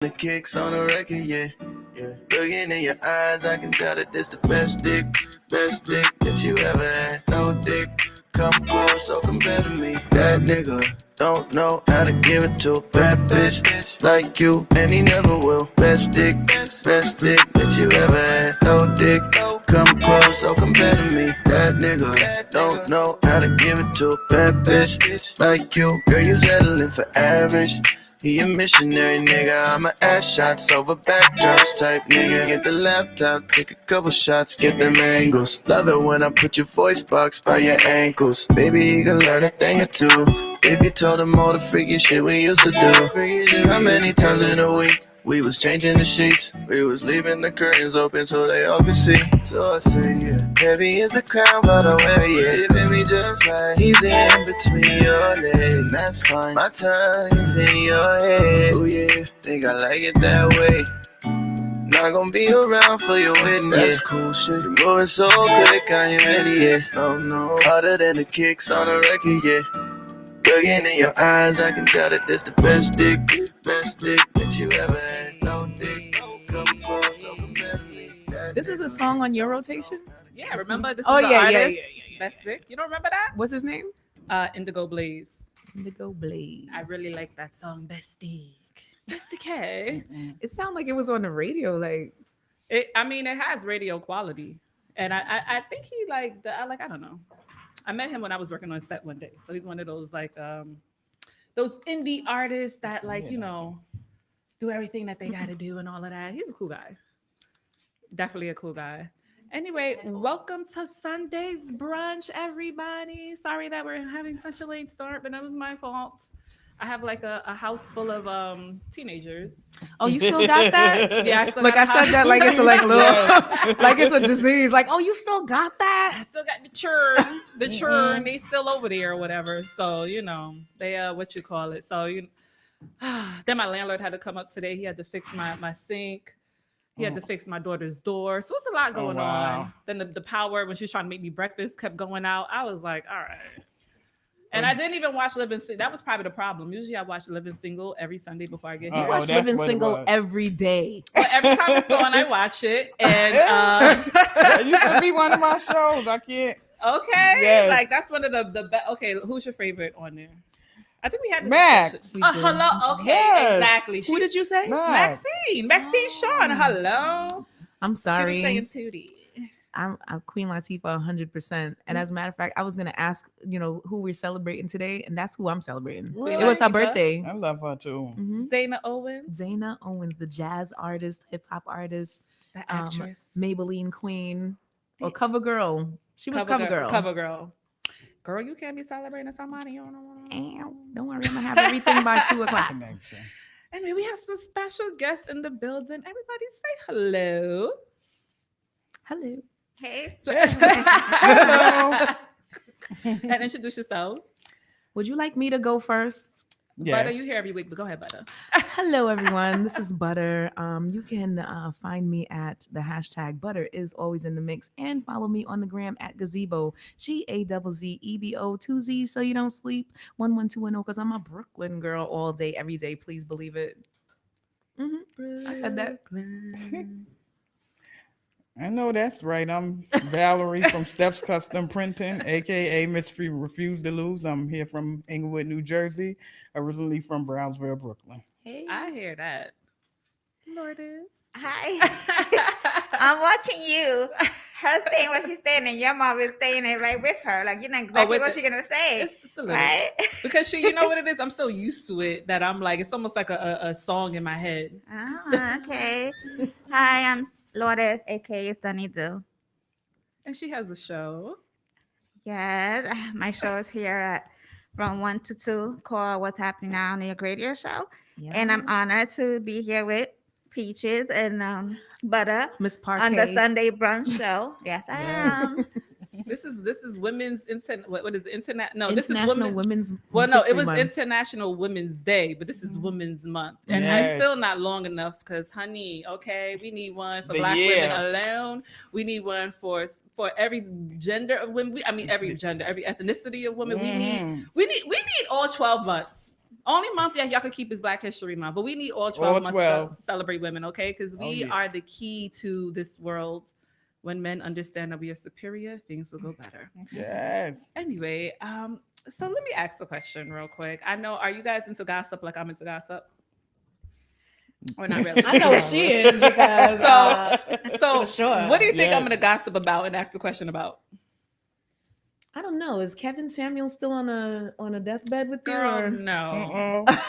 The kicks on the record, yeah. Looking in your eyes, I can tell that this the best dick that you ever had. No dick, come close, so compare to me. That nigga don't know how to give it to a bad bitch like you, and he never will. Best dick that you ever had. No dick, come close, so compare to me. That nigga don't know how to give it to a bad bitch like you. Girl, you settling for average. He a missionary nigga, I'm a ass shots over backdrops type nigga. Get the laptop, take a couple shots, get them angles. Love it when I put your voice box by your ankles. Baby, you can learn a thing or two if you told him all the freaky shit we used to do. How many times in a week we was changing the sheets? We was leaving the curtains open so they all could see. So I say, yeah, heavy is the crown, but I wear it. Giving me just like he's in between your legs. That's fine, my tongue is in your head. Oh yeah, think I like it that way. Not gonna be around for your wedding, that's cool shit. You're moving so quick, I ain't ready yet. Oh no, harder than the kicks on a record, yeah. Looking in your eyes, I can tell that this the best dick that you ever had. No dick, come close, so compare to me. This is a song on your rotation? Yeah, remember this is Oh, the yeah, artist, yeah. Best Dick. You don't remember that? What's his name? Indigo Blaze. Indigo Blaze. I really like that song, Best Dick. Best Dick, hey. It sounded like it was on the radio. Like, It has radio quality, and I think he I don't know. I met him when I was working on set one day, so he's one of those those indie artists that do everything that they got to do and all of that. He's a cool guy, definitely a cool guy. Anyway, welcome to Sunday's brunch, everybody. Sorry that we're having such a late start, but that was my fault. I have like a house full of teenagers. oh, you still got that? Yeah, I still Like I got the said that like it's a like little like it's a disease. Like, oh, you still got that? I still got the churn. They still over there or whatever. So they what you call it. So then my landlord had to come up today. He had to fix my sink. He had to fix my daughter's door. So it's a lot going on. Then the power when she was trying to make me breakfast kept going out. I was like, all right. And I didn't even watch Living Single. That was probably the problem. Usually I watch Living Single every Sunday before I get here. You watch Living Single every day. But every time it's on, I watch it. And It used to be one of my shows. I can't. okay. Yes. Like that's one of the best. Okay, who's your favorite on there? I think we had this Max. discussion. Hello. Okay, Yes. exactly. Who did you say? Maxine Sean. Hello. I'm sorry. She was saying Tootie. I'm Queen Latifah 100%. And as a matter of fact, I was gonna ask, who we're celebrating today, and that's who I'm celebrating. Really? It was her Latifah? birthday. I love her too. Zaina Owens, Zaina Owens, the jazz artist, hip hop artist, the actress. Maybelline queen, or cover girl. She was cover girl. Cover girl. Girl, you can't be celebrating somebody you don't know. Don't worry, I'm gonna have everything by 2:00. Connection. Anyway, we have some special guests in the building. Everybody say hello. Hello. Hey. Hello. And introduce yourselves. Would you like me to go first? Yes. Butter, you here every week, but go ahead, Butter. Hello, everyone. This is Butter. You can find me at the hashtag Butter is always in the mix, and follow me on the gram at Gazebo, GAZZEBO 2Z, so you don't sleep 11210, because I'm a Brooklyn girl all day, every day. Please believe it. I said that. I know that's right. I'm Valerie from Steps Custom Printing, aka Miss Free Refuse to Lose. I'm here from Englewood, New Jersey, originally from Brownsville, Brooklyn. Hey. I hear that. Lourdes. Hi. I'm watching you. Her saying what she's saying, and your mom is saying it right with her. Like, you know exactly what she's going to say. It's a little. Right? Because you know what it is? I'm so used to it that I'm like, it's almost like a song in my head. Ah, okay. Hi, I'm Lourdes, aka Sunny Do. And she has a show. Yes, my show is here at from 1 to 2 called What's Happening Now on the Radio Show. Yeah. And I'm honored to be here with Peaches and Butter Miss Parquet. on the Sunday brunch show. Yes, I am. This is women's what is the internet? No, International this is Women's Well, no, it History was Month. International Women's Day, but this is Women's Month, and Yes. it's still not long enough because, honey, okay, we need one for The Black year. women alone. We need one for every gender of women. Every gender, every ethnicity of women. Mhm. We need all 12 months. Only month that y'all could keep is Black History Month, but we need all 12 All months 12. to celebrate women, okay? Because we yeah. are the key to this world. When men understand that we are superior, things will go better. Yes. Anyway, so let me ask a question real quick. I know, are you guys into gossip like I'm into gossip? Or not really? I know she is because So for sure. what do you think Yeah. I'm going to gossip about and ask a question about? I don't know. Is Kevin Samuel still on a deathbed with you? Girl, Or? no. Uh-oh.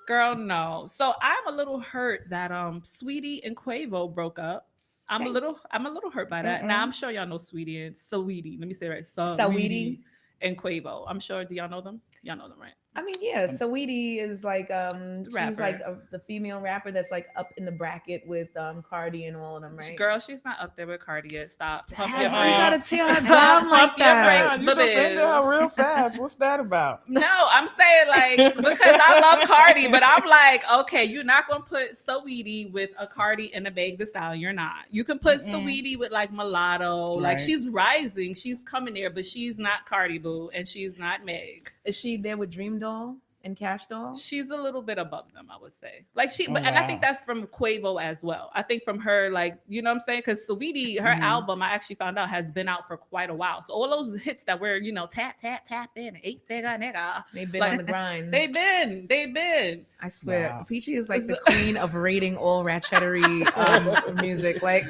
Girl, no. So I'm a little hurt that Sweetie and Quavo broke up. I'm a little hurt by that. Now I'm sure y'all know Sweetie and Saweetie. Let me say it right. Saweetie And Quavo. I'm sure. Do y'all know them? Y'all know them, right? I mean, yeah, Saweetie is like she was like Rapper. the female rapper that's like up in the bracket with Cardi and all of them, right? Girl, she's not up there with Cardi yet. Stop. Pump Damn, your why you brakes. gotta tear her down like Pump your that. brakes. You defended Baboo. her real fast. What's that about? No, I'm saying like because I love Cardi, but I'm like, okay, you're not gonna put Saweetie with a Cardi and a Meg Thee Stallion. You're not. You can put Saweetie with like Mulatto. Like Right. she's rising, she's coming there, but she's not Cardi Boo, and she's not Meg. Is she there with Dream Doll and Cash Doll? She's a little bit above them, I would say. Like Oh, and I think wow. that's from Quavo as well. I think from her, like, you know what I'm saying? Because Saweetie, her album, I actually found out, has been out for quite a while. So all those hits that were, tap, tap, tap in, 8-figure nigga. They've been Like, on the grind. They've been. I swear, Wow. Peachy is like the queen of rating all ratchettery music. Like,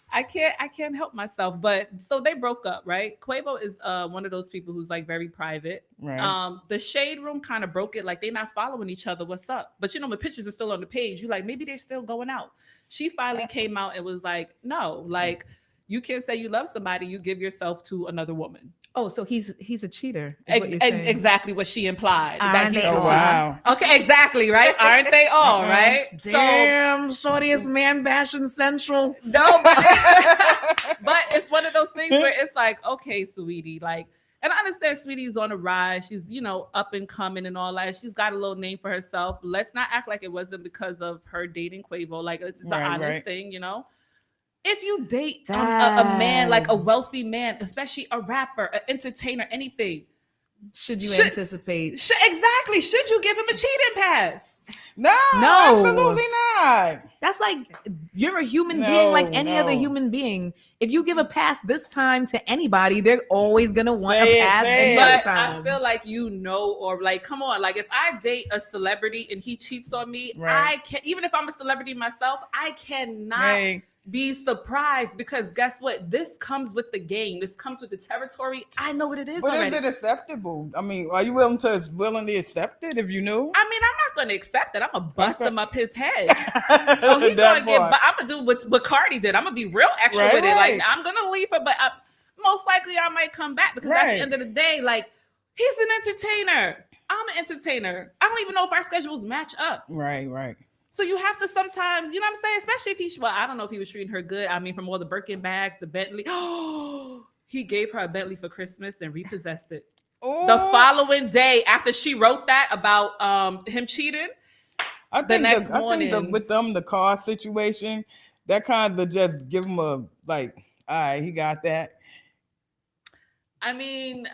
I can't help myself. But so they broke up, right? Quavo is one of those people who's like very private. Right. The Shade Room kind of broke it, like they're not following each other. What's up? But when pictures are still on the page, you like maybe they're still going out. She finally came out and was like, no, like you can't say you love somebody, you give yourself to another woman. oh, so he's a cheater. Is what you're saying. Exactly what she implied. That Aren't he's they a Oh, all? cheater. wow. Okay, exactly, right? Aren't they all, right? Damn, shorty is man bashing central. So no, but it's one of those things where it's like, okay, Sweetie, like, and I understand Sweetie's on a rise. She's, up and coming and all that. She's got a little name for herself. Let's not act like it wasn't because of her dating Quavo. Like, it's an honest thing, If you date a man, like a wealthy man, especially a rapper, an entertainer, anything, Should you anticipate? exactly. Should you give him a cheating pass? No, absolutely not. That's like you're a human being like any other No. human being. If you give a pass this time to anybody, they're always gonna want Say a it, pass say any it. other But time. I feel like or like, come on, like if I date a celebrity and he cheats on me, Right. I can't. Even if I'm a celebrity myself, I cannot Hey, be surprised because guess what? This comes with the game. This comes with the territory. I know what it is but already. is it acceptable? I mean, are you willingly accept it if you knew? I mean, I'm not going to accept it. I'm going to bust Okay. him up his head. Oh, he's That gonna get. part. But I'm gonna do what Cardi did. I'm gonna be real extra Right, with it. Like right. I'm gonna leave her, but most likely I might come back because at Right. the end of the day, like he's an entertainer. I'm an entertainer. I don't even know if our schedules match up. Right. So you have to sometimes, you know what I'm saying? Especially if well, I don't know if he was treating her good. I mean, from all the Birkin bags, the Bentley. He gave her a Bentley for Christmas and repossessed it. Ooh, The following day after she wrote that about him cheating. I think next I think morning- with them the car situation, that kind of just give him a like, all right, he got that. I mean,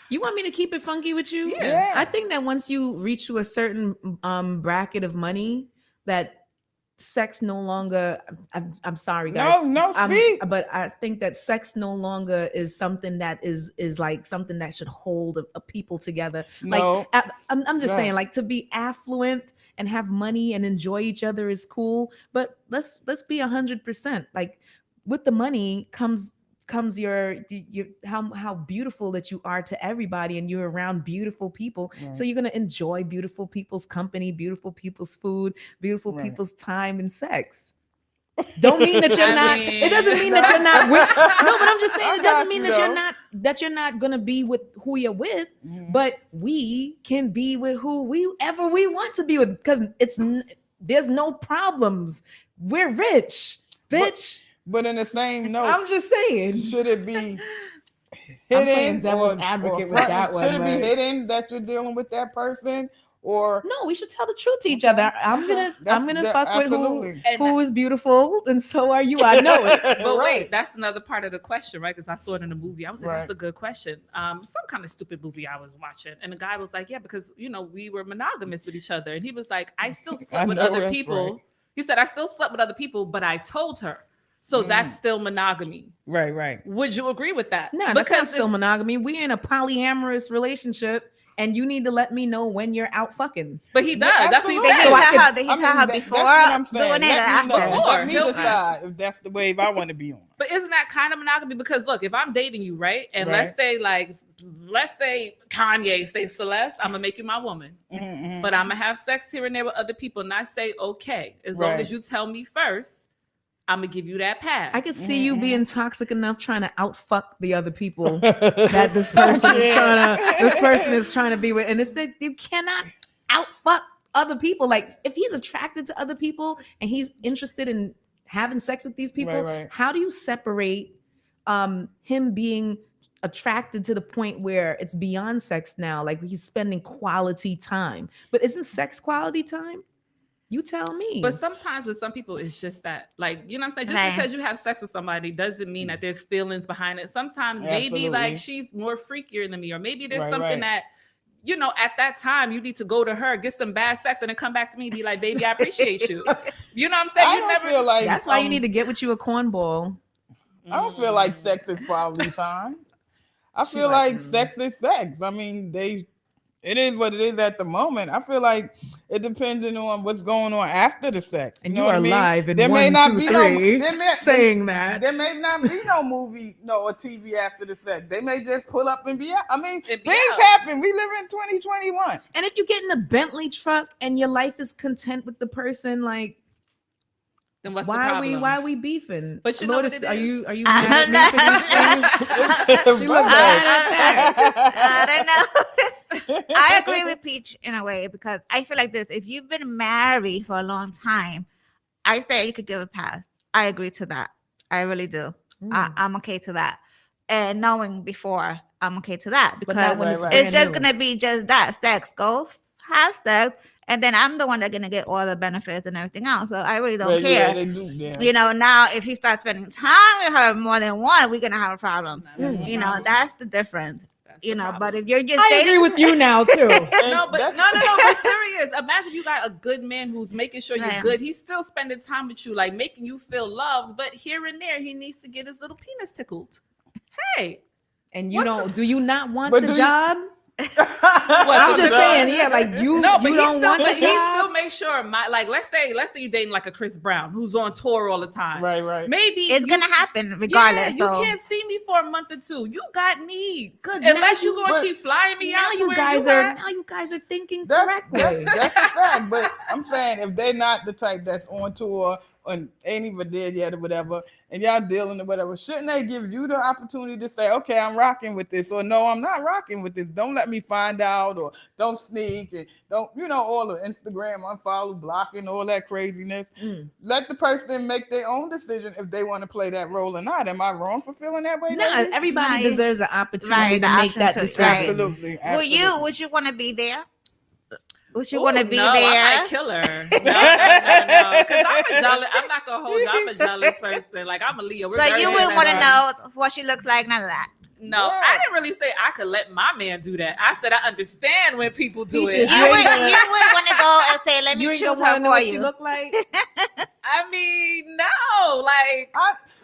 You want me to keep it funky with you? Yeah. I think that once you reach to a certain bracket of money, that sex no longer. I'm sorry, guys. No, speak. But I think that sex no longer is something that is like something that should hold a people together. No. Like I'm just No. saying, like to be affluent and have money and enjoy each other is cool. But let's be 100%. Like with the money comes your how beautiful that you are to everybody, and you're around beautiful people. Right. So you're gonna enjoy beautiful people's company, beautiful people's food, beautiful Right. people's time and sex. Don't mean that you're I not. mean- It doesn't mean that you're not with. No, but I'm just saying I it doesn't got mean you, that you're not gonna be with who you're with. Mhm. But we can be with whoever we want to be with because there's no problems. We're rich, bitch. But in the same note, I'm just saying. should it be I'm playing hidden devil's or advocate with front? that one, Should it right? be hidden that you're dealing with that person, or No, we should tell the truth to each other. I'm gonna fuck with who is beautiful, and so are you. I know it. But wait, that's another part of the question, right? Because I saw it in the movie. I was like, that's a good question. Some kind of stupid movie I was watching, and the guy was like, yeah, because we were monogamous with each other, and he was like, I still slept with other people. Right. He said, I still slept with other people, but I told her. So that's still monogamy. Right. Would you agree with that? No, because that's still monogamy. We're in a polyamorous relationship. And you need to let me know when you're out fucking. But he does. Yeah, that's what he said. Did he tell her before doing it or after? Let me decide if that's the wave I want to be on. But isn't that kind of monogamy? Because look, if I'm dating you, right? And let's say Kanye say, Celeste, I'm gonna make you my woman. But I'm gonna have sex here and there with other people. And I say, okay, as long as you tell me first, I'm gonna give you that pass. I can see you being toxic enough trying to outfuck the other people that this person is trying to be with, and it's that you cannot outfuck other people. Like if he's attracted to other people and he's interested in having sex with these people, how do you separate him being attracted to the point where it's beyond sex now? Like he's spending quality time, but isn't sex quality time? You tell me. But sometimes with some people, it's just that, like, you know what I'm saying? Just because you have sex with somebody doesn't mean that there's feelings behind it. Sometimes maybe like she's more freakier than me, or maybe there's something that, at that time you need to go to her, get some bad sex, and then come back to me and be like, baby, I appreciate you. You know what I'm saying? I don't feel like that's why you need to get with you a cornball. I don't feel like sex is quality time. I feel like sex is sex. I mean, it is what it is at the moment. I feel like it depends on what's going on after the sex. And you are live in there 1, may not 2, be 3 saying that. There may not be no movie, or TV after the sex. They may just pull up and be out. I mean, things happen. We live in 2021. And if you get in a Bentley truck and your life is content with the person, like, then what's the problem? Why are we beefing? But you know what it is? Are you mad at me for these things? She looked bad at that. I don't know. I agree with Peach in a way, because I feel like this. If you've been married for a long time, I say you could give a pass. I agree to that. I really do. I'm okay to that. And knowing before, I'm okay to that, because it's just going to be just that. Sex. Go have sex. And then I'm the one that's going to get all the benefits and everything else. So I really don't care. Now if he starts spending time with her more than one, we're going to have a problem. That's the difference. But if you're just I agree with you now too. No, but serious. Imagine you got a good man who's making sure you're good. He's still spending time with you, like making you feel loved. But here and there, he needs to get his little penis tickled. Hey. And do you not want the job? I'm just saying, you don't want the job. He still makes sure let's say you're dating like a Chris Brown who's on tour all the time. Right. Maybe it's gonna happen regardless. Yeah, you can't see me for a month or two. You got needs. Unless you're gonna keep flying me out. You guys are thinking correctly. That's a fact. But I'm saying if they're not the type that's on tour and ain't even dead yet or whatever, and y'all dealing or whatever, shouldn't they give you the opportunity to say, okay, I'm rocking with this, or no, I'm not rocking with this. Don't let me find out, or don't sneak, and don't, all the Instagram unfollow, blocking, all that craziness. Let the person make their own decision if they want to play that role or not. Am I wrong for feeling that way? No, everybody deserves an opportunity to make that decision. Absolutely. Would you want to be there? Would you want to be there? I might kill her. No. Because I'm not gonna hold you. I'm a jealous person. Like, I'm a Leo. So you would want to know what she looks like? None of that. No, I didn't really say I could let my man do that. I said I understand when people do it. You would want to go and say, "Let me choose her for you." What she look like? I mean,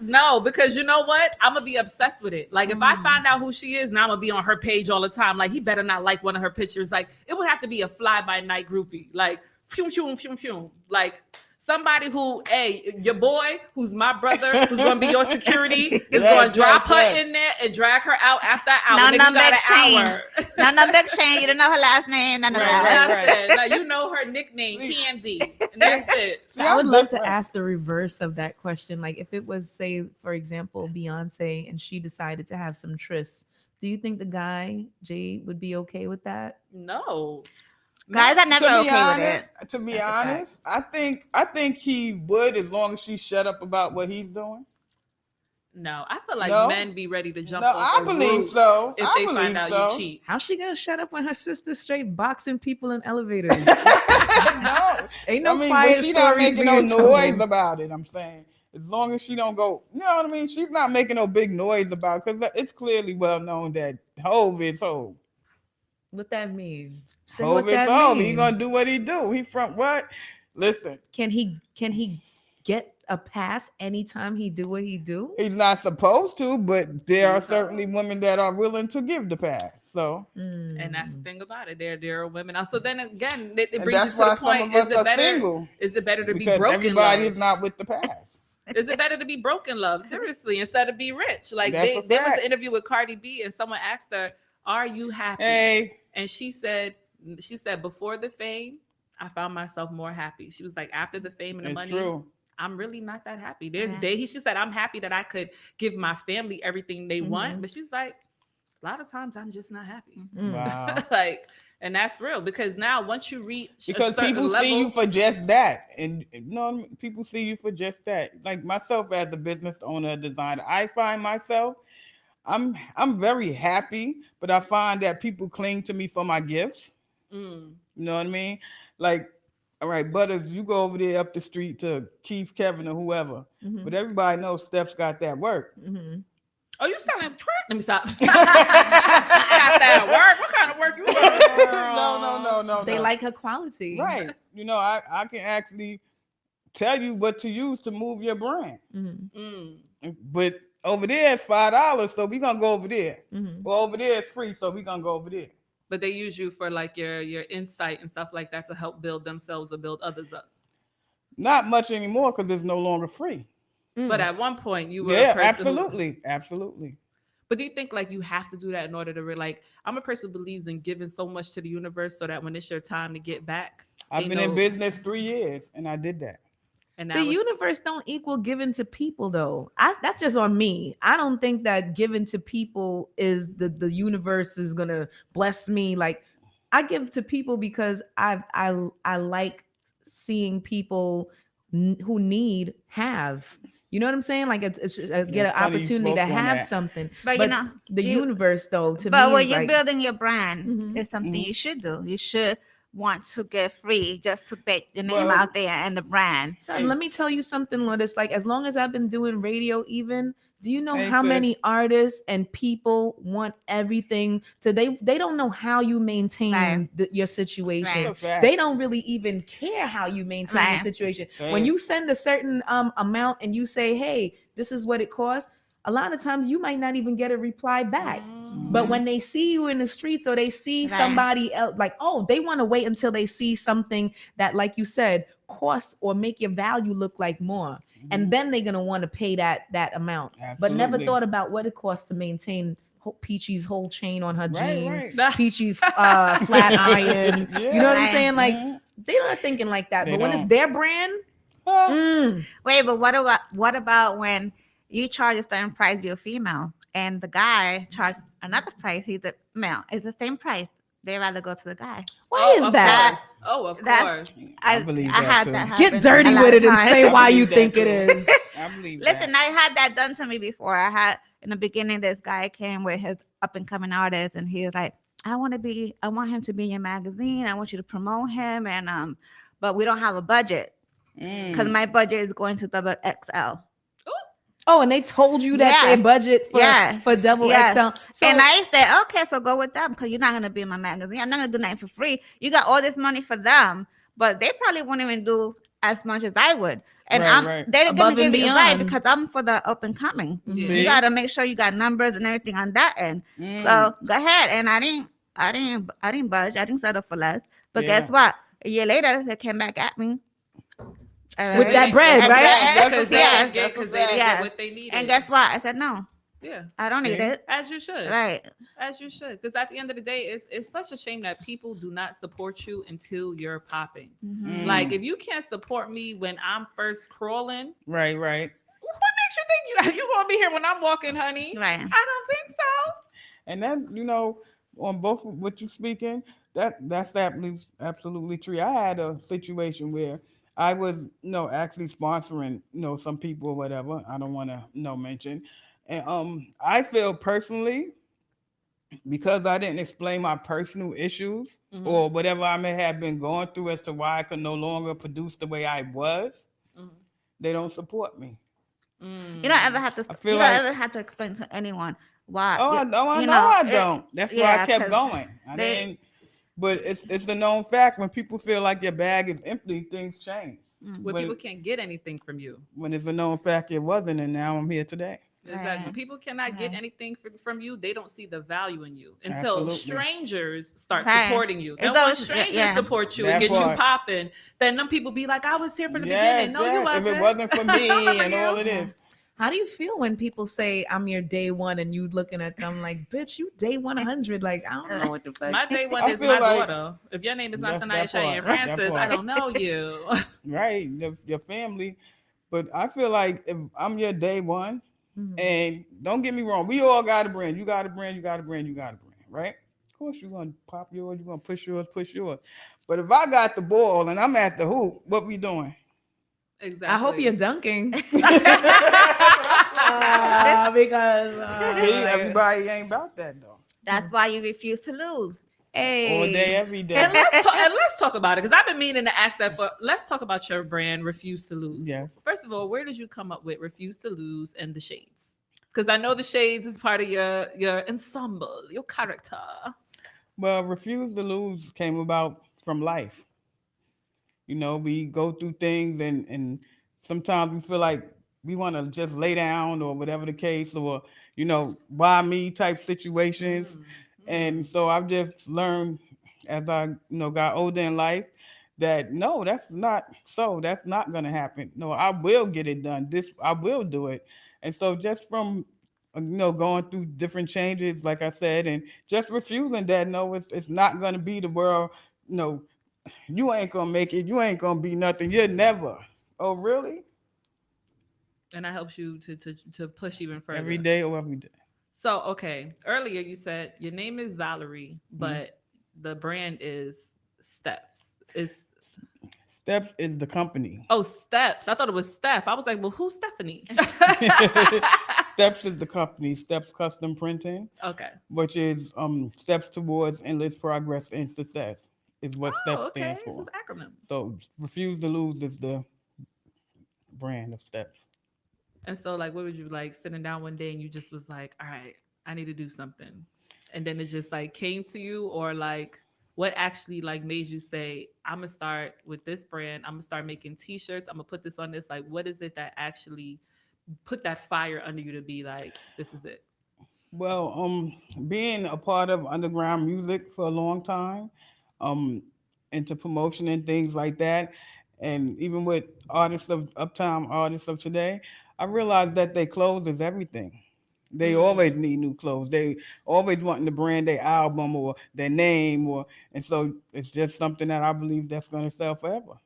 no, because you know what? I'm gonna be obsessed with it. Like, if I find out who she is, now I'm gonna be on her page all the time. Like, he better not like one of her pictures. Like, it would have to be a fly by night groupie. Like, phew. Like, somebody who, your boy, who's my brother, who's gonna be your security, is gonna drop her in there and drag her out after an hour. No number exchange. No number exchange. You don't know her last name. None of that. Nothing. Like, you know her nickname, Candy. And that's it. So I would love to ask the reverse of that question. Like, if it was, say, for example, Beyonce, and she decided to have some trysts, do you think the guy, Jay, would be okay with that? No. Guys are never okay with it. To be honest, I think he would, as long as she shut up about what he's doing. No, I feel like No? men be ready to jump No, off I a believe roof so. if I they find believe out so. you cheat. How's she gonna shut up when her sister's straight boxing people in elevators? No, Ain't I no mean, but quiet she not stories making no being noise told. about it. I'm saying, as long as she don't go, you know what I mean. She's not making no big noise about because it's clearly well known that Hove is Hove. What that mean? Say Hove what is that Hove. He mean. gonna do what he do. He from what? Listen, Can he get a pass anytime he do what he do? he's not supposed to, but there are He's Hove. certainly women that are willing to give the pass. So, And that's the Mm. thing about it. There are women. So then again, it and brings you that's to the why some point: of us are single Is it better to be because broke in everybody love? is not with the pass. Is it better to be broke in love? Seriously, instead of be rich? Like That's a there was an fact. interview with Cardi B, and someone asked her, "Are you happy?" Hey, And she said, before the fame, I found myself more happy. She was like, after the fame and the it's money, true. I'm really not that happy. There's Yeah. days she said, I'm happy that I could give my family everything they want, Mhm. but she's like, a lot of times I'm just not happy. Mm. Wow. Like, and that's real because now once you reach a Because certain people level, see you for just that, and you know what I mean? People see you for just that. Like myself as a business owner, designer, I find myself I'm very happy, but I find that people cling to me for my gifts. mm, You know what I mean? Like, all right, Butters, you go over there up the street to Keith, Kevin, or whoever, but Mhm. everybody knows Steph's got that work. Mhm. oh, you selling track? Let me stop. Got that work? What kind of work you doing, No. They like her quality. Right. You know, I can actually tell you what to use to move your brand. Mhm. Mm. But over there it's $5, so we gonna go over there. Mhm. Or over there it's free, so we gonna go over there. But they use you for like your insight and stuff like that to help build themselves or build others up. Not much anymore because it's no longer free. But Mm. at one point, you were a Yeah, person who. absolutely. But do you think like you have to do that in order to like? I'm a person who believes in giving so much to the universe so that when it's your time to get back, I've ain't been in no. business 3 years and I did that. And The now it's universe don't equal giving to people though. That's just on me. I don't think that giving to people is the universe is gonna bless me. Like I give to people because I like seeing people who need have. You know what I'm saying? Like it's get It's an funny you opportunity to spoke on have that. something. But But the you universe though to but me when is you're like building your brand, Mhm. it's something Mhm. you should do. You should want to get free just to get your name Well, out there and the brand. Son, hey, let me tell you something, Lotus. Like, as long as I've been doing radio, even, do you know hey, how sis. many artists and people want everything to they don't know how you maintain Right. your It's situation. a fact. They don't really even care how you maintain the Right. situation. Say When it. you send a certain amount and you say, "Hey, this is what it costs," a lot of times you might not even get a reply back. But Mhm. when they see you in the streets or they see Right. somebody else, like, oh, they want to wait until they see something that, like you said, costs or make your value look like more. And Mhm. then they're gonna want to pay that amount. But never Absolutely. thought about what it costs to maintain Peachy's whole chain on her Right, jean, right. Peachy's flat iron. Yeah. You know what I'm Right. saying? Like Mhm. they're not thinking like that. They But when it's don't. their brand, Huh. Wait, but what about when you charge a certain price, you're a female, and the guy charges another price, he's a male. It's the same price. They rather go to the guy. why oh, is of that? course. Oh, of That's course. I believe I that had too. that Get happen dirty a lot with of it and times. say I why you believe that think it too. is. I believe Listen, that. I had that done to me before. I had in the beginning, this guy came with his up and coming artist, and he was like, I want him to be in your magazine. I want you to promote him, and but we don't have a budget because Mm. my budget is going to double XL. Oh, and they told you that their Yeah, budget yeah, for double yeah. XL. So And I said, okay, so go with them because you're not gonna be in my magazine. I'm not gonna do nothing for free. You got all this money for them, but they probably won't even do as much as I would. And Right, right. they're gonna above and give you right beyond. because I'm for the up and coming. Mhm. You See? gotta make sure you got numbers and everything on that end. Mm. So go ahead. And I didn't budge. I didn't settle for less. But Yeah. guess what? A year later, they came back at me. With that bread, That's a right? fact. That's a Because they fact. didn't get That's a because they didn't fact. get Yeah. what they needed. And guess what? I said no. Yeah, I don't need See? it. as you should. Right. As you should. Because at the end of the day, it's such a shame that people do not support you until you're popping. Mhm. Like Mm. if you can't support me when I'm first crawling, Right, right. what makes you think you won't be here when I'm walking, honey? Right. I don't think so. And that's on both of what you speaking, that's absolutely true. I had a situation where I was actually sponsoring some people or whatever. I don't want to mention, And I feel personally, because I didn't explain my personal issues Mhm. or whatever I may have been going through as to why I could no longer produce the way I was, Mhm. they don't support me. You don't ever Mm. have to. I You feel don't like, ever have to explain to anyone why. oh, You, I you know know I it. don't. That's why I Yeah, kept because going. I they. didn't, but it's the known fact when people feel like your bag is empty, things change. Where But people can't get anything from you. when it's a known fact it wasn't, and now I'm here today. Exactly. When Right. people cannot get Right. anything from you, they don't see the value in you until Absolutely. strangers start Right. supporting you. It Then once goes. strangers Yeah. support you and That get you part. popping, then them people be like, I was here from the Yes, beginning. No, you yes. If it wasn't. wasn't for I me remember and all you. of this. How do you feel when people say I'm your day one and you looking at them like, bitch, you day 100? Like, I don't know what the fuck. My day one I is feel my like daughter. If your name is not that's Sanaya that Cheyenne part. That Francis, I part. don't know you. Right. Your family. But I feel like if I'm your day one, Mhm. and don't get me wrong, we all got a brand. You got a brand, you got a brand, you got a brand, right? Of course you're gonna pop yours, you're gonna push yours. But if I got the ball and I'm at the hoop, what we doing? Exactly. I hope you're dunking. this, Because See, like, everybody ain't about that though. that's why you refuse to lose. All day, hey, every day. And let's talk about it because I've been meaning to ask that for. Let's talk about your brand, Refuse to Lose. Yes. First of all, where did you come up with Refuse to Lose and the shades? Because I know the shades is part of your ensemble, your character. Well, refuse to lose came about from life. You know, we go through things and sometimes we feel like we want to just lay down or whatever the case, or, why me type situations. And Mm. so I've just learned as I, got older in life that no, that's not so. That's not gonna happen. No, I will get it done. This I will do it. And so just from going through different changes, like I said, and just refusing that no, it's not gonna be the world, you know, you ain't gonna make it, you ain't gonna be nothing, you're never. Oh really? And that helps you to push even further. Every day or every day. So okay, earlier you said your name is Valerie, Mhm. but the brand is Steps. Is Steps is the company. Steps. I thought it was Steph. I was like, well, who's Stephanie? Steps is the company, Steps Custom Printing, Okay. which is steps towards endless progress and success is what Steps Oh, okay. stands This for. is acronym. So refuse to lose is the brand of Steps. And so, like, what would you like sitting down one day and you just was like, all right, I need to do something. And then it just like came to you, or like what actually like made you say, I'm gonna start with this brand, I'm gonna start making t-shirts, I'm gonna put this on this. Like, what is it that actually put that fire under you to be like, this is it? Well, being a part of underground music for a long time, um, into promotion and things like that, and even with artists of uptime artists of today, I realized that their clothes is everything. They always Mm, need new clothes. They always wanting to brand their album or their name, and so it's just something that I believe that's going to sell forever.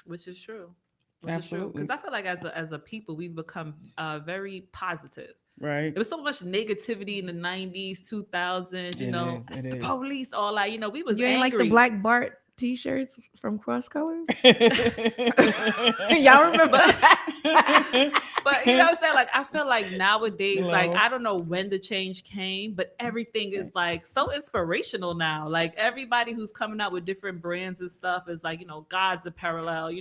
which is true. Which is true. Because Absolutely. I feel like as a people, we've become very positive. Right. There was so much negativity in the 90s, 2000s, It is. F It the is. police, all that, we was you ain't like the angry. Black Bart t-shirts from Cross Colors? Y'all Y'all remember But that? but you know what I'm saying? Like I feel like nowadays, like Hello. I don't know when the change came, but everything is like so inspirational now. Like everybody who's coming out with different brands and stuff is like, God's a parallel,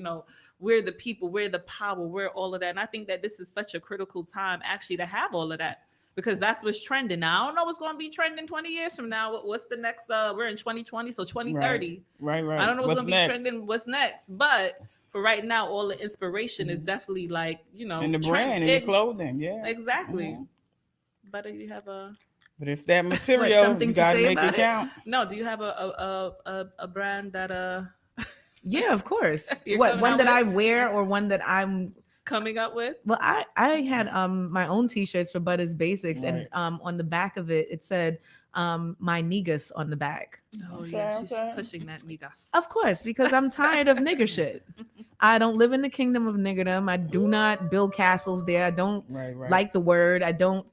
we're the people, we're the power, we're all of that. And I think that this is such a critical time actually to have all of that. Because that's what's trending now. I don't know what's going to be trending 20 years from now. What's the next? We're in 2020, so 2030. Right. I don't know what's going to be next? trending. What's next? But for right now, all the inspiration is definitely like In the trend. brand, in the clothing, yeah. Exactly. Mhm. But do you have a But it's that material. something You to gotta say make about it it? count. no? Do you have a brand that Yeah, of course. You're What coming one out that I with? wear or one that I'm coming up with? well, I had my own t-shirts for Butters Basics, and Right. on the back of it it said my niggas on the back. Oh yeah, she's okay. pushing that niggas. Of course, because I'm tired of nigger shit. I don't live in the kingdom of niggerdom. I do not build castles there. I don't Right. like the word. I don't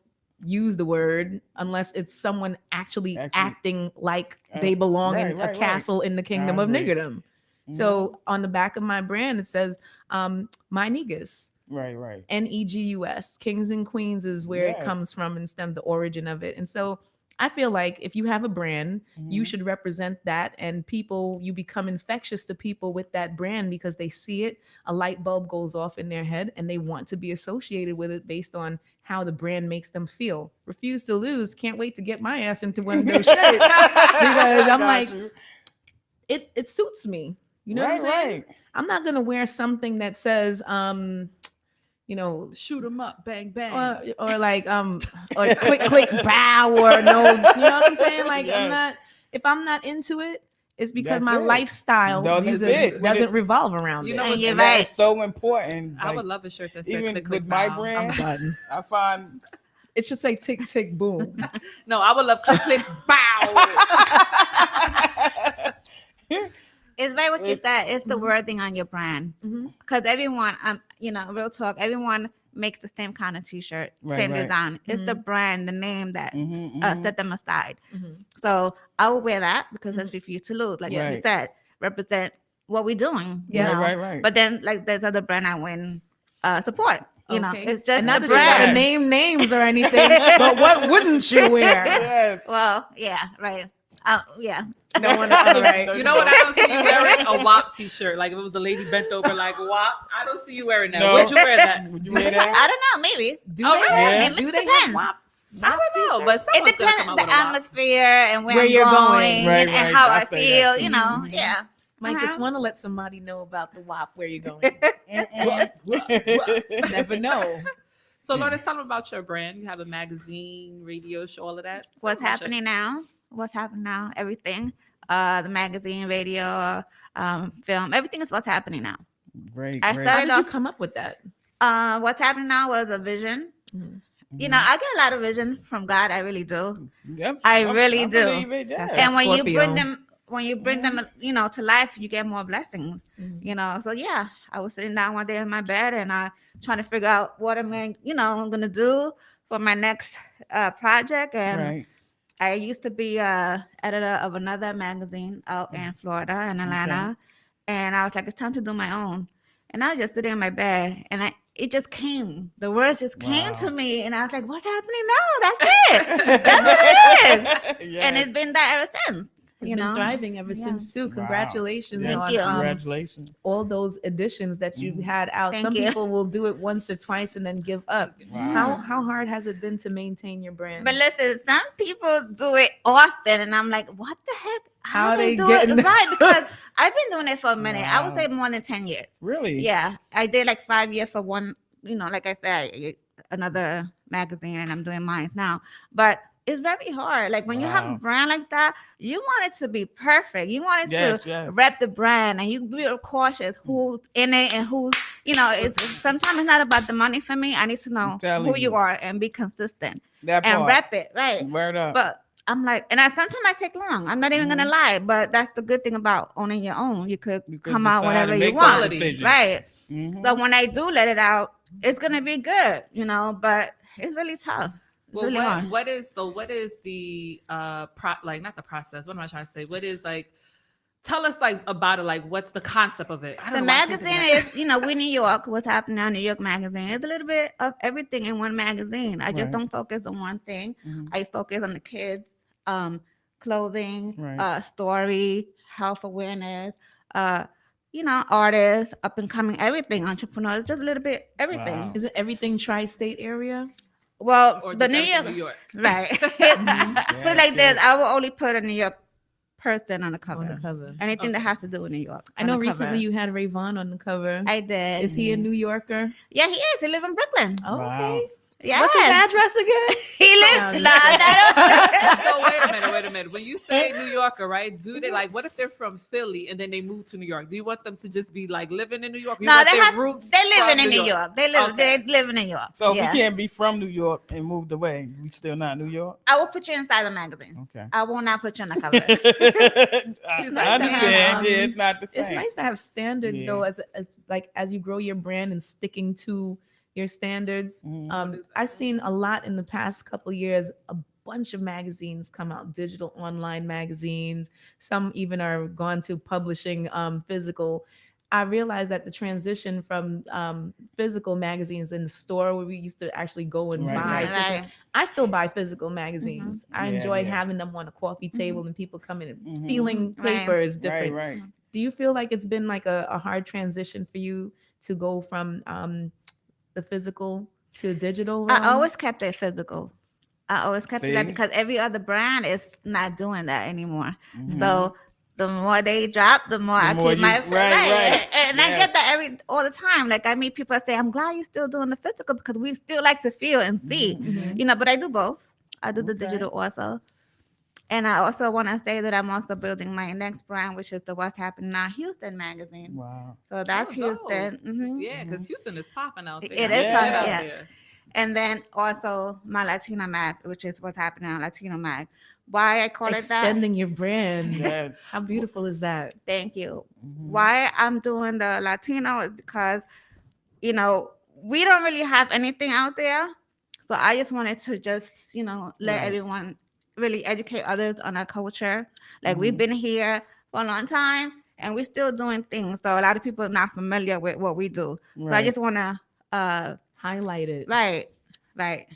use the word unless it's someone actually Actually, acting like they belong in a right. castle in the I kingdom of agree. niggerdom. So on the back of my brand, it says my niggas. Right. Negus. Kings and Queens is where it Yes. comes from and stem the origin of it. And so I feel like if you have a brand, you should represent that, and people, you become infectious to people with that brand because they see it, a light bulb goes off in their head, and they want to be associated with it based on how the brand makes them feel. Refuse to Lose. Can't wait to get my ass into one of those shirts because I'm Got like, you. it suits me. You know what I'm saying? Right. I'm not gonna wear something that says you know, Shoot 'em up, bang bang. or like or click bow or no, you know what I'm saying? Like I'm Yes. not, if I'm not into it, it's because That's my it. lifestyle That's it. doesn't revolve around You it. know And what's you're And that right. is so important. I Like, would love a shirt that said even click, click, with my bow. brand, I'm done. I find It should say tick tick boom. No, I would love click, click, bow. It's right what you It- said. It's the wording on your brand. Mhm. Because everyone, real talk, everyone makes the same kind of T-shirt, Right, same right. design. It's the brand, the name that Mhm. set them aside. Mhm. So I will wear that because that's Refuse to Lose. Like you Right. said, represent what we're doing. You Yeah. know? Right. But then, like, there's other brand I win support. You know, Okay. it's just And not the that you gotta brand. name names or anything, but what wouldn't you wear? Yes. Well, yeah, right. Yeah. No one, all right. You know what? I don't see you wearing a WAP t-shirt. Like if it was a lady bent over like WAP, I don't see you wearing that. No. Would you wear that? Would you wear that? I don't know, maybe. Do Oh, they really? have, It do they depends. have WAP? I don't know, but It someone's gonna depends come on out the with a WAP. atmosphere and where, Where I'm you're going. going Right, and how I I say feel, that. you know. Yeah. Might just Uh-huh. want to let somebody know about the WAP where you're going. Never know. So, Lourdes, tell them about your brand. You have a magazine, radio show, all of that. Tell What's them about happening your- now? What's happening now? Everything. The magazine, radio, film, everything is what's happening now. Great. I How started did you off. come up with that? What's happening now was a vision. Mhm. You know, I get a lot of vision from God. I really do. Yep, I really do. believe it, yes. That's And when you Scorpio. bring them, you know, to life, you get more blessings. Mhm. You know, so yeah, I was sitting down one day in my bed and I trying to figure out what I'm gonna do for my next project. And Right. I used to be editor of another magazine out in Florida in Atlanta, and I was like, it's time to do my own. And I was just sitting in my bed, and it just came. The words just came to Wow. me, and I was like, what's happening now? That's it. That's what it is. Yes. And it's been that ever since. It's you been know, thriving ever Yeah. since too. Wow. Congratulations Yes, on you. Congratulations. all those editions that you've had out. Thank Some you. people will do it once or twice and then give up. Wow. How hard has it been to maintain your brand? But listen, some people do it often, and I'm like, what the heck? How they they do getting- it right? Because I've been doing it for a minute. I would Wow. say more than 10 years. Really? Yeah, I did like 5 years for one, like I said, another magazine, and I'm doing mine now. But it's very hard. Like when you have a Wow. brand like that, you want it to be perfect. You want it Yes, to yes. rep the brand, and you be cautious who's in it and who's, it's sometimes it's not about the money for me. I need to know telling who you you. are and be consistent That and part. rep it, right? Word up. But I'm like, and sometimes I take long. I'm not even gonna lie, but that's the good thing about owning your own. You could You could come out decide whenever and you make those want, Quality. decisions. right? Mhm. So when I do let it out, it's gonna be good, but it's really tough. It's Well, really hard. what is the not the process? What am I trying to say? What is like? Tell us like about it. Like, what's the concept of it? I The don't know why I can't think magazine of is, we New York. What's happening now? New York Magazine. It's a little bit of everything in one magazine. I just Right. don't focus on one thing. Mhm. I focus on the kids, clothing, Right. story, health awareness, artists, up and coming, everything, entrepreneurs, just a little bit everything. Wow. Is it everything tri-state area? Well, or the just New everything York, New York. right? Mhm. Put it like this: I will only put a New York person on the cover. On the cover. Anything that Okay. has to do with New York. I on know the recently cover. you had Ray Vaughn on the cover. I did. Is he a New Yorker? Yeah, he is. He lives in Brooklyn. Oh, Wow. okay. Yeah. What's his address again? He lives. Sounds Nah, that So wait a minute. When you say New Yorker, right? Do they like? What if they're from Philly and then they move to New York? Do you want them to just be like living in New York? Or you No, want they their have. roots They from living in New York. They live. Okay. They live in New York. So if yeah. we can't be from New York and moved away, we still not New York? I will put you inside the magazine. Okay. I will not put you on the cover. I nice to have, understand. Yeah, it's not the same. It's nice to have standards though, Yeah. as you grow your brand and sticking to your standards. Mhm. I've seen a lot in the past couple years, a bunch of magazines come out, digital online magazines. Some even are gone to publishing physical. I realized that the transition from physical magazines in the store where we used to actually go and Right, buy right. physical, I still buy physical magazines. I Yeah, enjoy yeah. having them on a coffee table and people coming and Mhm. feeling Right. paper is Right, different. right. Do you feel like it's been like a hard transition for you to go from the physical to digital I realm? always kept it physical. I always kept it that See? because every other brand is not doing that anymore. Mhm. So the more they drop, the more The I more keep my you- right. And I Yeah. get that all the time. Like I meet people that say, "I'm glad you're still doing the physical because we still like to feel and see." Mhm. You know, but I do both. I do the Okay. digital also. And I also want to say that I'm also building my next brand, which is the What's Happening Now Houston magazine. Wow. So that's Oh, Houston. dope. Yeah, because Houston is popping out there. It I is need to popping, get out yeah. there. And then also my Latino mag, which is What's Happening on Latino mag. Why I call it that? Extending your brand. Yes. How beautiful is that? Thank you. Mhm. Why I'm doing the Latino is because, you know, we don't really have anything out there. So I just wanted to just, let Right. everyone really educate others on our culture. Like we've been here for a long time and we're still doing things. So a lot of people are not familiar with what we do. So I Right. just want to, Highlight it. right,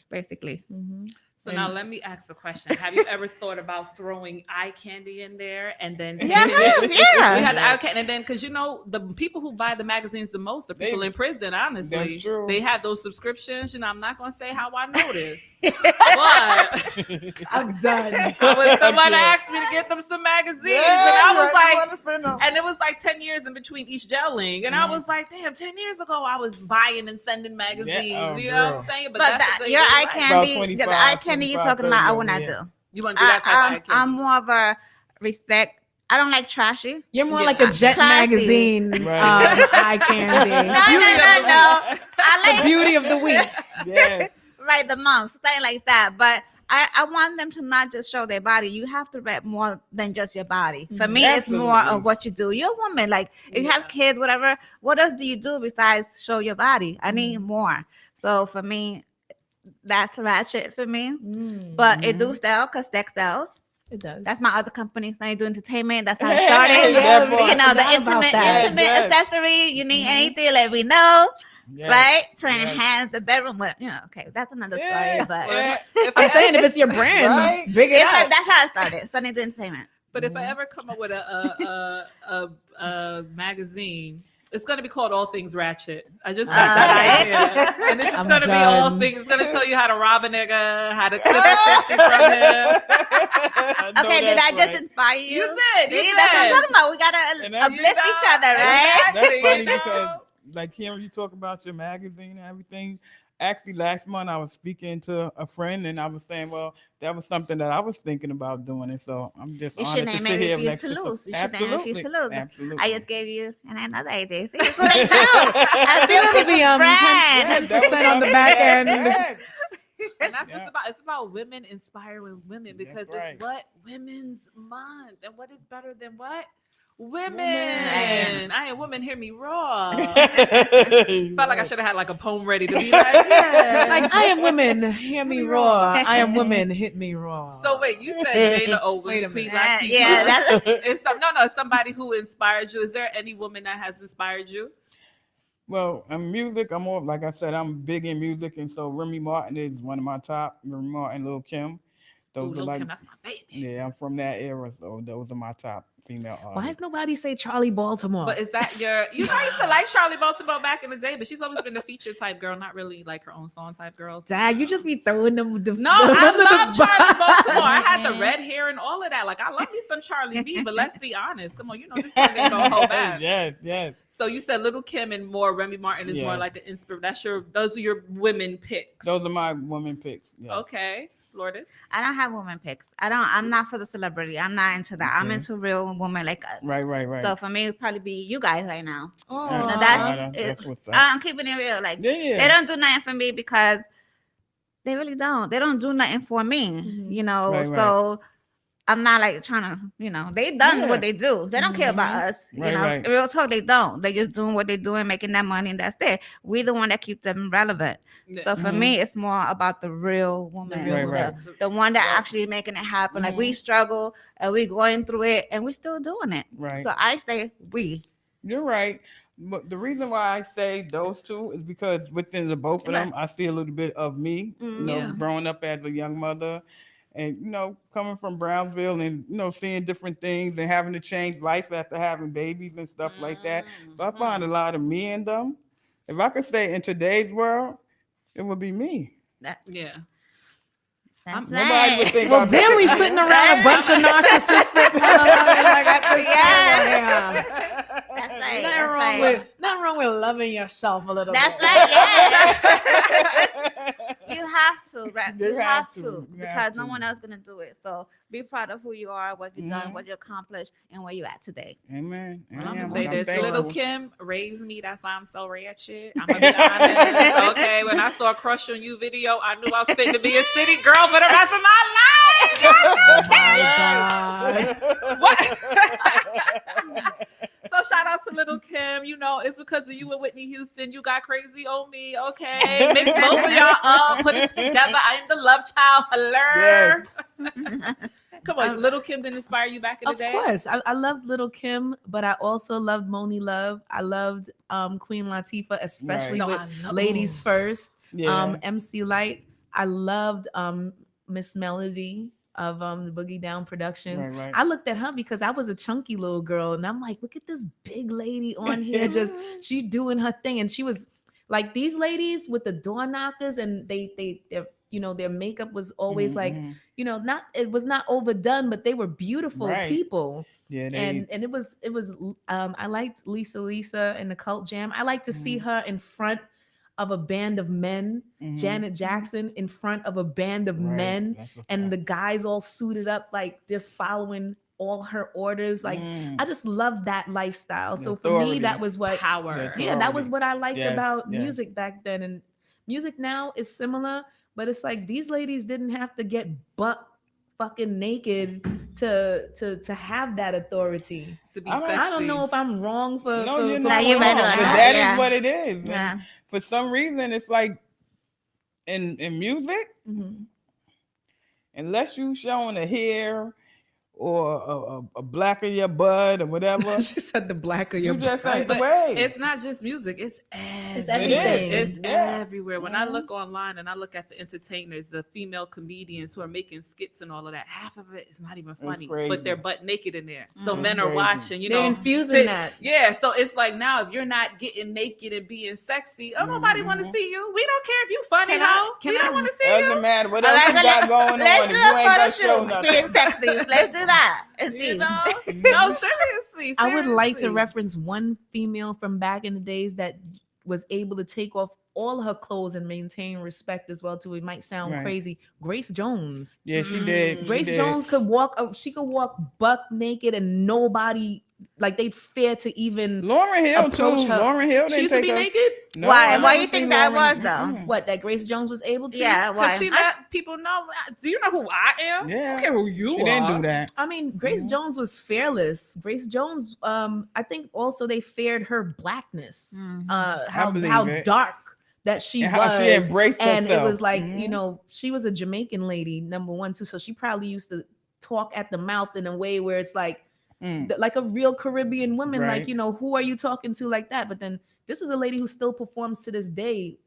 basically. Mhm. So now let me ask a question. Have you ever thought about throwing eye candy in there and then Yeah, taking I have, we had the Yeah. eye candy, and then because the people who buy the magazines the most are people They- in prison. Honestly, That's true. they have those subscriptions. I'm not gonna say how I know this, but I'm done. when someone Yeah. asked me to get them some magazines, Yeah, and I was you like, wanna say no. and it was like 10 years in between each gelling. And I was like, damn, 10 years ago, I was buying and sending magazines. oh, you know what girl. I'm saying? But that's the thing your with eye life. candy, About the 25, eye candy you're 25, talking about, I 30 will not yeah. do. You want to do that type of eye candy? I'm more of a respect. I don't like trashy. You're more Yeah, like a Jet classy. magazine Right. eye candy. No. I The like beauty of the week. Yes. right the month, something like that. But I want them to not just show their body. You have to rep more than just your body. For me, it's more Absolutely. of what you do. You're a woman. Like if you have Yeah. kids, whatever. What else do you do besides show your body? I need more. So for me, that's ratchet for me. But it do sell because sex sells. It does. That's my other company. So I do entertainment. That's how I Hey, started. that part. You know, the Forgot about intimate that. Yes. accessory. You need anything, let me know. Yes. Right? To Yes. enhance the bedroom. Well, okay, that's another story. Yeah. But Yeah. I'm saying if it's your brand, Right? big it up. that's how I started. So I do entertainment. But if I ever come up with a magazine, it's going to be called All Things Ratchet. I just got that Okay. idea. And it's just I'm going to be all done. things. It's going to tell you how to rob a nigga, how to clip a 50 from him. Okay, did I just inspire you? You did. You See, did. that's what I'm talking about. We gotta And that- uplift each other, right? That's You funny know? because, like, Kim, you talk about your magazine and everything. Actually, last month I was speaking to a friend and I was saying, well, that was something that I was thinking about doing. And so I'm just You honored should to name sit it here Refuse next to to Lose. You should name it Absolutely. Refuse to Lose. Absolutely. I just gave you another idea. See, that's what I do. I feel It'll be people's brand. 10% that was on the something back that- end. yes. And that's what Yeah. it's about. It's about women inspiring women because That's right. it's what Women's Month. And what is better than what? Women. Women. I ain't woman, hear me raw. Felt Felt like I should have had like a poem ready to be like, yeah. Like, I am women, hear me roar. I am women, hit me raw. So wait, you said Dana Wait a Owens, minute. Queen Yeah, Latifah. that's It's somebody who inspired you. Is there any woman that has inspired you? Well, music, I'm more, like I said, I'm big in music. And so Remy Martin is one of my top. Remy Martin, Lil' Kim. Ooh, Those are Lil' like, Kim, that's my baby. yeah, I'm from that era. So those are my top female artists. Why does nobody say Charlie Baltimore? But is that your? You know, I used to like Charlie Baltimore back in the day, but she's always been a feature type girl, not really like her own song type girl. Dag, you just be throwing them. No, I love Charlie Baltimore. I had the red hair and all of that. Like I love me some Charlie B, but let's be honest. Come on, you know this thing ain't gonna hold back. Yes, yes. So you said Little Kim and more Remy Martin is more Yeah. like the inspiration. Those are your women picks. Those are my women picks. Yes. Okay, Lourdes. I don't have woman picks. I'm not for the celebrity. I'm not into that. I'm Okay. into real woman like us. Right. So for me, it'd probably be you guys right now. Oh, Yeah, No, that's what's up. I'm keeping it real. Like Yeah. they don't do nothing for me because they really don't. They don't do nothing for me. Mhm. You know. Right, right. So I'm not like trying to, they done what they do. They don't care about us. Right, right. Real talk, they don't. They just doing what they're doing, making that money, and that's it. We the one that keep them relevant. Yeah. So for me, it's more about the real woman, real Right, the one that actually making it happen. Like we struggle and we going through it, and we still doing it. Right. So I say we. You're right. But the reason why I say those two is because within the both of them, I see a little bit of me, Yeah. growing up as a young mother and, coming from Brownsville and, seeing different things and having to change life after having babies and stuff like that. So I find a lot of me in them. If I could say in today's world, it would be me. Yeah. That's Nobody would think Well, about then that. we sitting around a bunch of narcissistic. Like I could Yeah. say, That's right. nothing wrong with loving yourself a little That's bit. right. Yeah. You have to, right? You You have have to. to, You because have no to. one else gonna do it. So be proud of who you are, what you've done, what you accomplished, and where you at today. Amen. I'm Amen. gonna say I'm this: thankful. Little Kim raised me. That's why I'm so ratchet. I'm gonna be honest. Okay, when I saw a Crush on You video, I knew I was fit to be a city girl for the rest of my life. Oh my God. What? So shout out to Little Kim. It's because of you and Whitney Houston. You got crazy on me. Okay, mix both of y'all up, put it together. I am the love child. Hello. Yes. Come on, Little Kim didn't inspire you back in the Of day. course, I loved Little Kim, but I also loved Moni Love. I loved Queen Latifah, especially No, with I love- Ladies First. Yeah. MC Light. I loved Miss Melody of the Boogie Down Productions. Right, right. I looked at her because I was a chunky little girl, and I'm like, look at this big lady on here, just she doing her thing, and she was like these ladies with the door knockers, and their makeup was always like, not it was not overdone, but they were beautiful Right. people. Yeah. And it was I liked Lisa and the Cult Jam. I like to see her in front of a band of men, Janet Jackson in front of a band of men, That's a and fact. the guys all suited up, like just following all her orders. Like I just loved that lifestyle. The So for me, authority. that was what Power. Yeah. yeah, that was what I liked Yes, about yes. music back then. And music now is similar, but it's like these ladies didn't have to get butt fucking naked to have that authority. To be I don't- sexy. I don't know if I'm wrong for No, for, you're for not you're wrong, right but on that, that is yeah. what it is. And Yeah. for some reason, it's like in music, Mhm. unless you showing a hair or a black of your butt or whatever, She said the black of you your just butt. ain't the But way. it's not just music; it's everything. everything. It's Yeah. everywhere. When I look online and I look at the entertainers, the female comedians who are making skits and all of that, half of it is not even funny, crazy. but they're butt naked in there. So Mm. men are Crazy. watching. They're infusing that. Yeah. So it's like now, if you're not getting naked and being sexy, nobody want to see you. We don't care if you funny, Can I- hoe. can We I- don't want to see Doesn't you. matter what All else right, you got going let's on do if you a ain't photo gonna show shoot. nothing. Being sexy. Let's do that and see. You know? No, seriously. I would like to seriously. reference one female from back in the days that was able to take off all her clothes and maintain respect as well too. It might sound Right. crazy. Grace Jones. Yeah, she did. She Grace did. Jones could walk. She could walk buck naked, and nobody like they'd fear to even. Lauren Hill approach too. her. Lauren Hill She didn't used to take be her. naked. No, Why? I Why never you think seen that Lauren- was, though? Mm-mm. What, that Grace Jones was able to? Yeah, why? Because she let people know. Do you know who I am? I Yeah. don't care who you She are. didn't do that. I mean, Grace Mhm. Jones was fearless. Grace Jones, I think also they feared her blackness, how believe it. dark that she And was, how she embraced and herself. it was like Mhm. she was a Jamaican lady, number one too, so she probably used to talk at the mouth in a way where it's like Mm. like a real Caribbean woman, Right. like who are you talking to like that? But then this is a lady who still performs to this day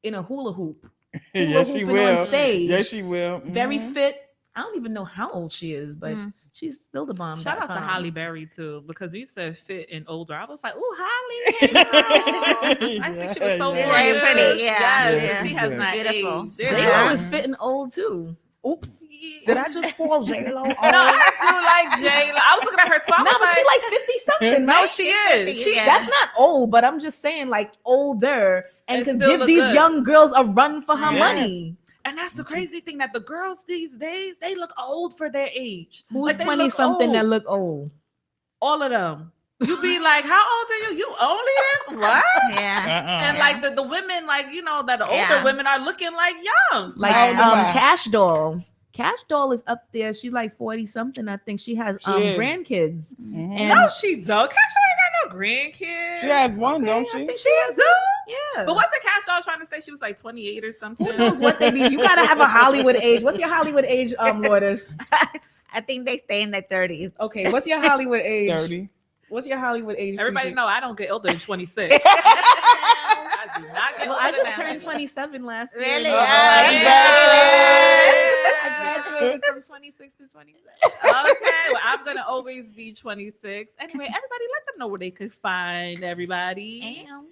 in a hula hoop. Yes, she hooping will. on stage. Yes, she will. Very Mhm. fit. I don't even know how old she is, but Mm. she's still the bomb. Shout out to Holly Berry too, because we said fit and older. I was like, "Ooh, Holly!" I think she was so Yeah. She's very gorgeous. pretty, yeah. Yes, Yeah, she she's has good. not Beautiful. aged. There's J-Lo Yeah. is fitting old too. Oops. Yeah. Did I just call J-Lo? No, I do like J-Lo. I was looking at her too. I No, was but she like, like 50 something. no, right? she She's is. 50, She yeah. That's not old, but I'm just saying like older and And can still give look these good. young girls a run for her Yeah. money. And that's the crazy thing, that the girls these days, they look old for their age. Who's Like, they 20 look something that old. look old? All of them. You be like, how old are you? You only this? What? Yeah. And like the women, like, that the older Yeah. women are looking like young. Like How old am I? Cash Doll. Cash Doll is up there. She's like 40 something. I think she has She is. grandkids. Mhm. And No, she don't. Cash Doll ain't got no grandkids. She has one, don't I she? think She do. yeah. But what's the Cash Doll trying to say? She was like 28 or something. Who knows what they be? You gotta have a Hollywood age. What's your Hollywood age, Lourdes? I think they stay in their 30s. Okay, what's your Hollywood age? 30. What's your Hollywood age? Everybody Fuji? know I don't get older than 26. I do not get Well, older I just than turned that. 27 last year. Really? you know, Oh, I graduated from 26 to 27. Okay, well, I'm gonna always be 26. Anyway, everybody, let them know where they could find everybody. Damn.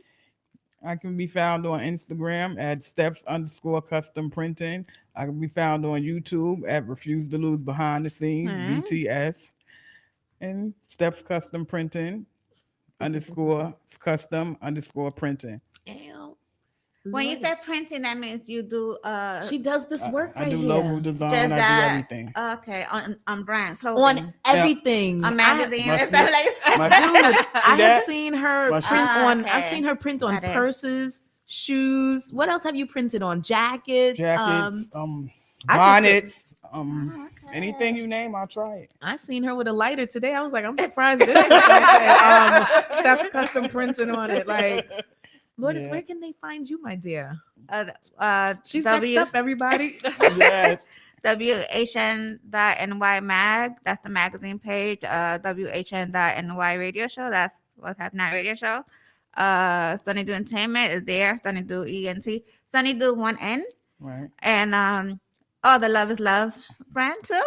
I can be found on Instagram at steps_custom printing. I can be found on YouTube at Refuse to Lose Behind the Scenes, BTS, and Steps Custom Printing _custom_printing. Damn. When you say Lourdes. printing, that means you do She does this work I right do here. logo design. just I do that. everything. Okay, on brand clothing, On everything. on magazines My and stuff like My- Dude, I have that? seen her My print shit. on. Okay. I've seen her print on Got it. purses, shoes. What else have you printed on? Jackets. Jackets, I just- bonnets, Okay. anything you name, I'll try it. I seen her with a lighter today. I was like, I'm surprised this said, Steph's custom printing on it. Like, Lourdes, Yeah. where can they find you, my dear? She's She's next up, everybody. Yes. WHN.NY mag. That's the magazine page. WHN.NY radio show. That's what's happening radio show. Sunny Do Entertainment is there. Sunny Do ENT. Sunny Do 1N. Right. And the Love is Love brand too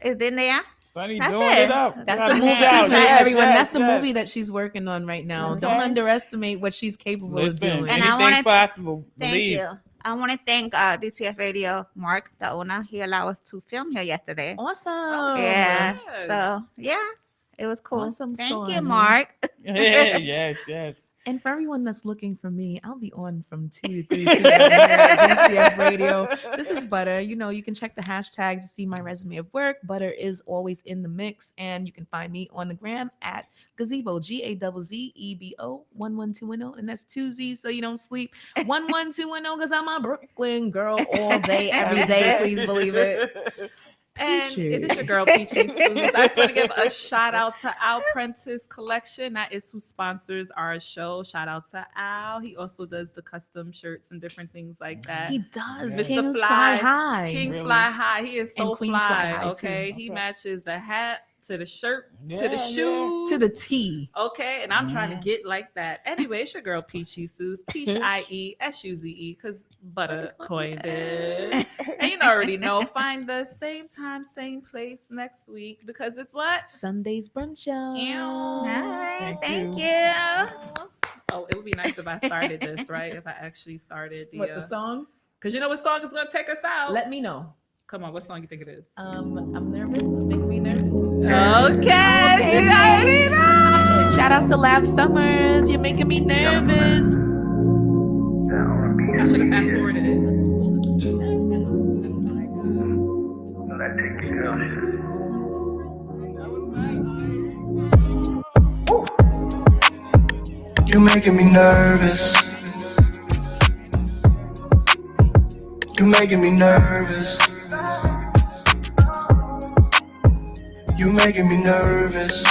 is in there. Sunny That's doing it. it up. That's Gotta the move movie. She's out. right, Yes, everyone. yes, That's the yes. movie that she's working on right now. Don't Okay. underestimate what she's capable of Listen, doing. And I anything's wanna- possible. Thank Believe. you. I want to thank DTF Radio, Mark, the owner. He allowed us to film here yesterday. Awesome. Yeah. Good. So yeah, it was cool. Awesome Thank you, sauce. Mark. Yes, yes. And for everyone that's looking for me, I'll be on from 2 to 3 p.m. here at DTF Radio. This is Butter. You know, you can check the hashtag to see my resume of work. Butter is always in the mix. And you can find me on the gram at Gazebo, GAZZEBO 11210. And that's 2 Z's so you don't sleep. 11210 because I'm a Brooklyn girl all day, every day. Please believe it. And Peachy. it is your girl Peachy Suze. I just want to give a shout out to Al Prentice Collection. That is who sponsors our show. Shout out to Al. He also does the custom shirts and different things like that. He does. Mr. Kings Fly. fly high. Kings Really? Fly High. He is so And Queens Fly fly. High, too. Okay. He Okay. matches the hat to the shirt to the Yeah, yeah. shoes. To the T. Okay, and I'm trying to Mhm. get like that. Anyway, it's your girl Peachy Suze, PeachIESUZE, because Butter coined it. And you already know, find us same time, same place next week because it's what? Sunday's brunch. All Y'all. right, Thank thank you. you. Oh, it would be nice if I started this, right? If I actually started What the song? because you know what song is gonna take us out? Let me know. Come on, what song you think it is? I'm nervous. Make me nervous. Okay, she already know. Shout outs to Lab Summers. You're making me nervous. I should have fast forwarded it. You making me nervous. You making me nervous. You making me nervous.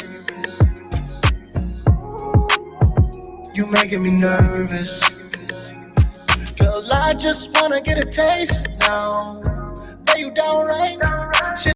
You making me nervous. Girl, I just wanna get a taste now. Lay you down right now.